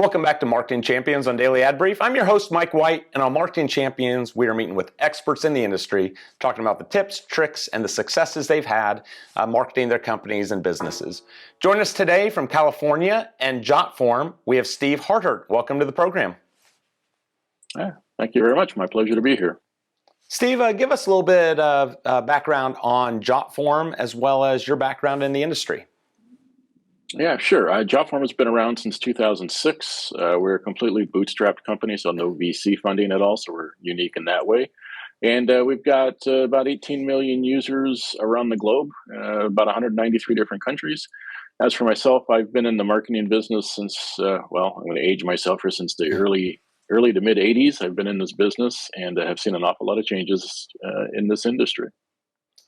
Welcome back to Marketing Champions on Daily Ad Brief. I'm your host, Mike White, and on Marketing Champions, we are meeting with experts in the industry, talking about the tips, tricks, and the successes they've had marketing their companies and businesses. Join us today from California and Jotform, we have Steve Hartet. Welcome to the program. Thank you very much. My pleasure to be here. Steve, give us a little bit of background on Jotform as well as your background in the industry. Yeah, sure. Jotform has been around since 2006. We're a completely bootstrapped company, so no VC funding at all, so we're unique in that way. And we've got about 18 million users around the globe, about 193 different countries. As for myself, I've been in the marketing business since, I'm going to age myself here, since the early to mid 80s. I've been in this business and have seen an awful lot of changes in this industry.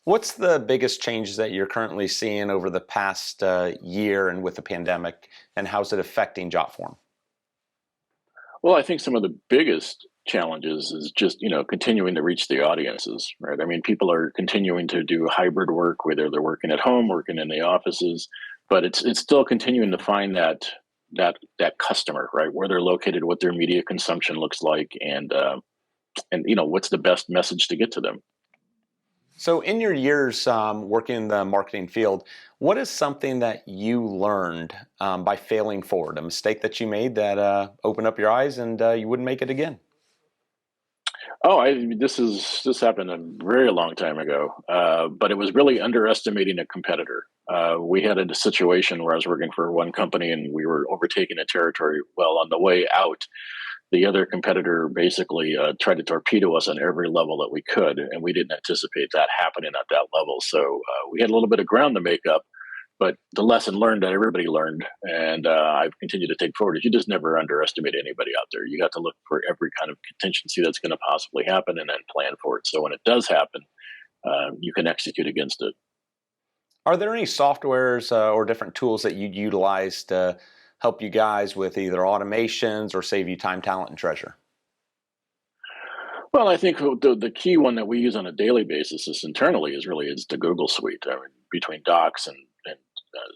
What's the biggest changes that you're currently seeing over the past year and with the pandemic, and how's it affecting Jotform? Well, I think some of the biggest challenges is just, continuing to reach the audiences, right? I mean, people are continuing to do hybrid work, whether they're working at home, working in the offices, but it's still continuing to find that customer, right? Where they're located, what their media consumption looks like, and what's the best message to get to them. So in your years working in the marketing field, what is something that you learned by failing forward, a mistake that you made that opened up your eyes and you wouldn't make it again? Oh, this happened a very long time ago, but it was really underestimating a competitor. We had a situation where I was working for one company and we were overtaking a territory. Well, on the way out, the other competitor basically tried to torpedo us on every level that we could, and we didn't anticipate that happening at that level. So we had a little bit of ground to make up, but the lesson learned that everybody learned, and I've continued to take forward, is you just never underestimate anybody out there. You got to look for every kind of contingency that's going to possibly happen and then plan for it. So when it does happen, you can execute against it. Are there any softwares or different tools that you'd utilize to help you guys with either automations or save you time, talent, and treasure? Well, I think the key one that we use on a daily basis is internally is the Google Suite. I mean, between Docs and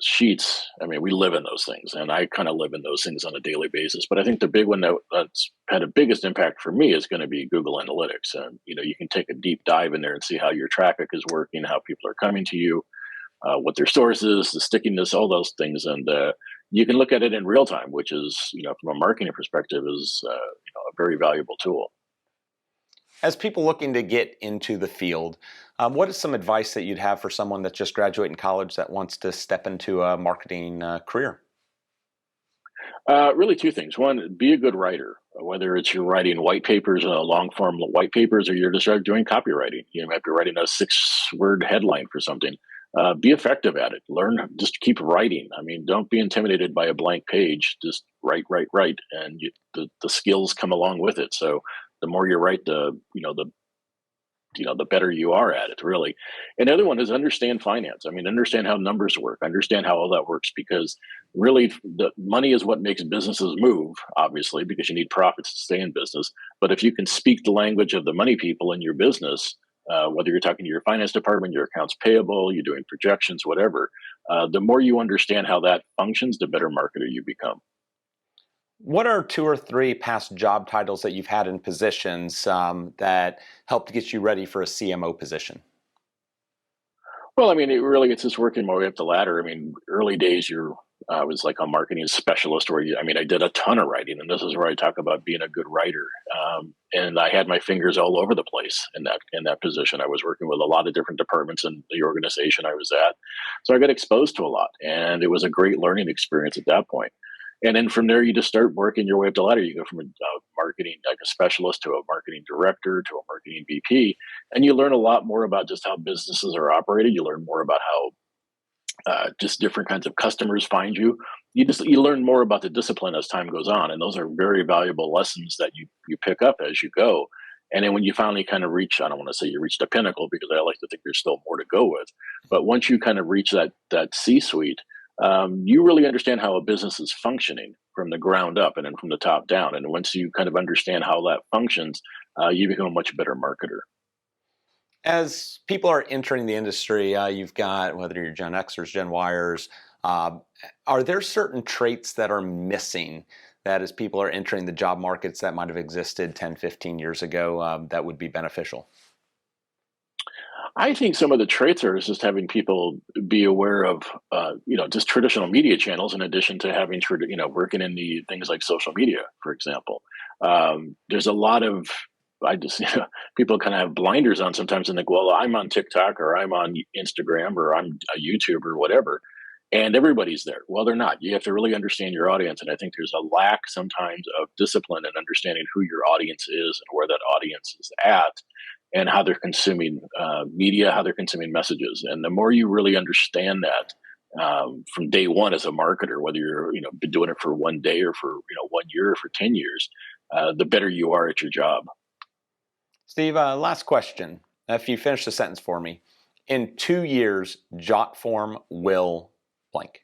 Sheets, I mean, we live in those things, and I kind of live in those things on a daily basis. But I think the big one that's had the biggest impact for me is going to be Google Analytics. And you can take a deep dive in there and see how your traffic is working, how people are coming to you, what their source is, the stickiness, all those things, and you can look at it in real time, which is, from a marketing perspective, is a very valuable tool. As people looking to get into the field, what is some advice that you'd have for someone that's just graduating college that wants to step into a marketing career? Really, two things. One, be a good writer, whether it's you're writing white papers, long form white papers, or you're just doing copywriting. You might be writing a 6-word headline for something. Be effective at it. Learn, just keep writing. I mean, don't be intimidated by a blank page. Just write, and the skills come along with it. So the more you write, the better you are at it, really. And the other one is understand finance. I mean, understand how numbers work. Understand how all that works, because really, the money is what makes businesses move. Obviously, because you need profits to stay in business. But if you can speak the language of the money people in your business, whether you're talking to your finance department, your accounts payable, you're doing projections, whatever, the more you understand how that functions, the better marketer you become. What are 2 or 3 past job titles that you've had in positions that helped get you ready for a CMO position? Well, I mean, it's just working my way up the ladder. I mean, early days, I was like a marketing specialist I did a ton of writing, and this is where I talk about being a good writer. And I had my fingers all over the place in that position. I was working with a lot of different departments in the organization I was at. So I got exposed to a lot, and it was a great learning experience at that point. And then from there, you just start working your way up the ladder. You go from a marketing, like a specialist, to a marketing director, to a marketing VP, and you learn a lot more about just how businesses are operated. You learn more about how just different kinds of customers find you. You learn more about the discipline as time goes on, and those are very valuable lessons that you pick up as you go. And then when you finally kind of reach, I don't want to say you reach the pinnacle, because I like to think there's still more to go with. But once you kind of reach that C-suite, you really understand how a business is functioning from the ground up and then from the top down. And once you kind of understand how that functions, you become a much better marketer. As people are entering the industry, you've got, whether you're Gen Xers, Gen Yers, are there certain traits that are missing that as people are entering the job markets that might have existed 10, 15 years ago, that would be beneficial? I think some of the traits are just having people be aware of, just traditional media channels in addition to having, working in the things like social media, for example. There's a lot of, I just, people kind of have blinders on sometimes and think, well, I'm on TikTok or I'm on Instagram or I'm a YouTuber or whatever. And everybody's there. Well, they're not. You have to really understand your audience. And I think there's a lack sometimes of discipline and understanding who your audience is and where that audience is at and how they're consuming media, how they're consuming messages. And the more you really understand that from day one as a marketer, whether you're been doing it for one day or for 1 year or for 10 years, the better you are at your job. Steve, last question. If you finish the sentence for me. In 2 years, Jotform will blank.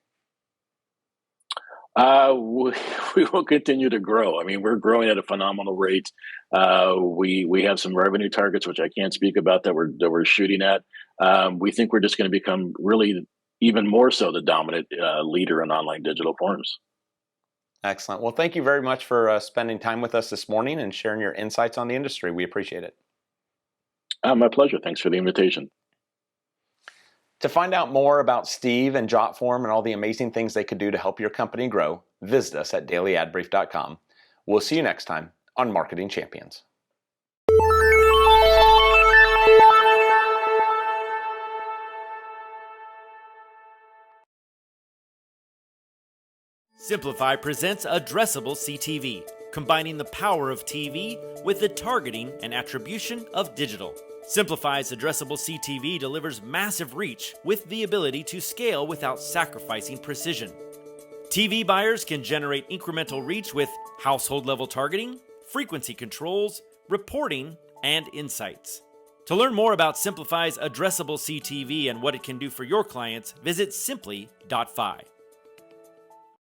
We, we will continue to grow. I mean, we're growing at a phenomenal rate. We have some revenue targets, which I can't speak about, that we're shooting at. We think we're just going to become really even more so the dominant leader in online digital forms. Excellent. Well, thank you very much for spending time with us this morning and sharing your insights on the industry. We appreciate it. My pleasure. Thanks for the invitation. To find out more about Steve and Jotform and all the amazing things they could do to help your company grow, visit us at dailyadbrief.com. We'll see you next time on Marketing Champions. Simplify presents Addressable CTV, combining the power of TV with the targeting and attribution of digital. Simplify's Addressable CTV delivers massive reach with the ability to scale without sacrificing precision. TV buyers can generate incremental reach with household-level targeting, frequency controls, reporting, and insights. To learn more about Simplify's Addressable CTV and what it can do for your clients, visit simply.fi.